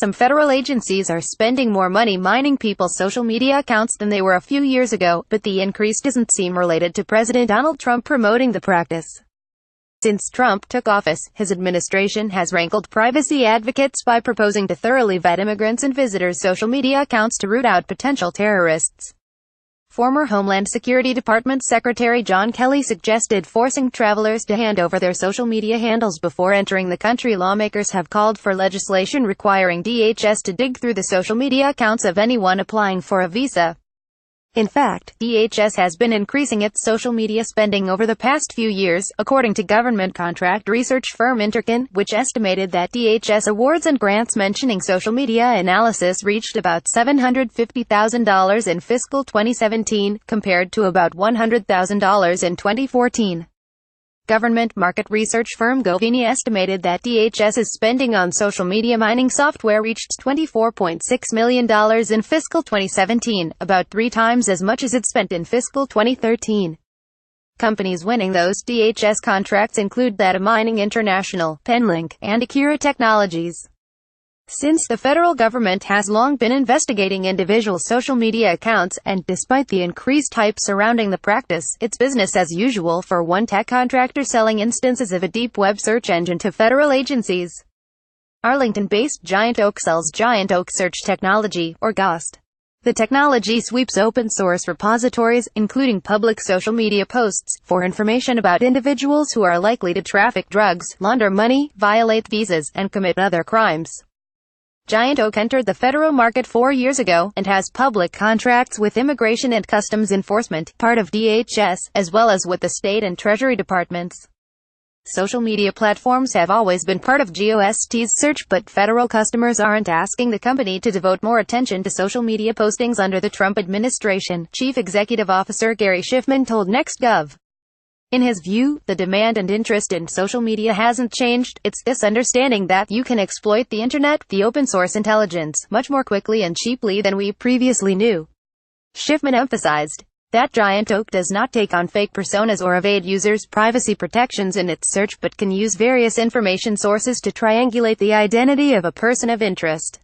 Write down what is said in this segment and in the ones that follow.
some federal agencies are spending more money mining people's social media accounts than they were a few years ago, but the increase doesn't seem related to President Donald Trump promoting the practice. Since Trump took office, his administration has rankled privacy advocates by proposing to thoroughly vet immigrants' and visitors' social media accounts to root out potential terrorists. Former Homeland Security Department Secretary John Kelly suggested forcing travelers to hand over their social media handles before entering the country. Lawmakers have called for legislation requiring DHS to dig through the social media accounts of anyone applying for a visa. In fact, DHS has been increasing its social media spending over the past few years, according to government contract research firm Interkin, which estimated that DHS awards and grants mentioning social media analysis reached about $750,000 in fiscal 2017, compared to about $100,000 in 2014. Government market research firm Govini estimated that DHS's spending on social media mining software reached $24.6 million in fiscal 2017, about 3 times as much as it spent in fiscal 2013. Companies winning those DHS contracts include Data Mining International, Penlink, and Akira Technologies. Since the federal government has long been investigating individual social media accounts, and despite the increased hype surrounding the practice, it's business as usual for one tech contractor selling instances of a deep web search engine to federal agencies. Arlington-based Giant Oak sells Giant Oak Search Technology, or GOST. The technology sweeps open-source repositories, including public social media posts, for information about individuals who are likely to traffic drugs, launder money, violate visas, and commit other crimes. Giant Oak entered the federal market 4 years ago, and has public contracts with Immigration and Customs Enforcement, part of DHS, as well as with the state and Treasury departments. Social media platforms have always been part of GOST's search, but federal customers aren't asking the company to devote more attention to social media postings under the Trump administration, Chief Executive Officer Gary Schiffman told NextGov. In his view, the demand and interest in social media hasn't changed. It's this understanding that you can exploit the internet, the open-source intelligence, much more quickly and cheaply than we previously knew. Schiffman emphasized that Giant Oak does not take on fake personas or evade users' privacy protections in its search, but can use various information sources to triangulate the identity of a person of interest.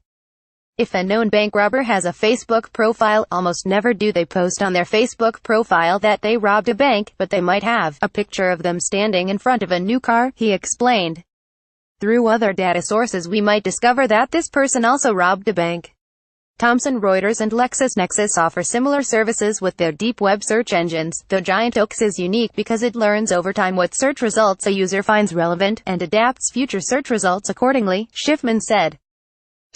If a known bank robber has a Facebook profile, almost never do they post on their Facebook profile that they robbed a bank, but they might have a picture of them standing in front of a new car, he explained. Through other data sources we might discover that this person also robbed a bank. Thomson Reuters and LexisNexis offer similar services with their deep web search engines, though Giant Oak's is unique because it learns over time what search results a user finds relevant, and adapts future search results accordingly, Schiffman said.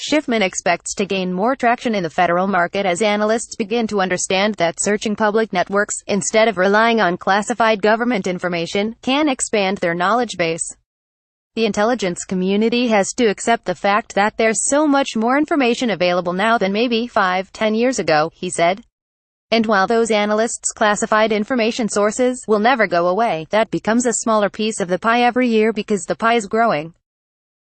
Schiffman expects to gain more traction in the federal market as analysts begin to understand that searching public networks, instead of relying on classified government information, can expand their knowledge base. The intelligence community has to accept the fact that there's so much more information available now than maybe 5-10 years ago, he said. And while those analysts' classified information sources will never go away, that becomes a smaller piece of the pie every year because the pie is growing.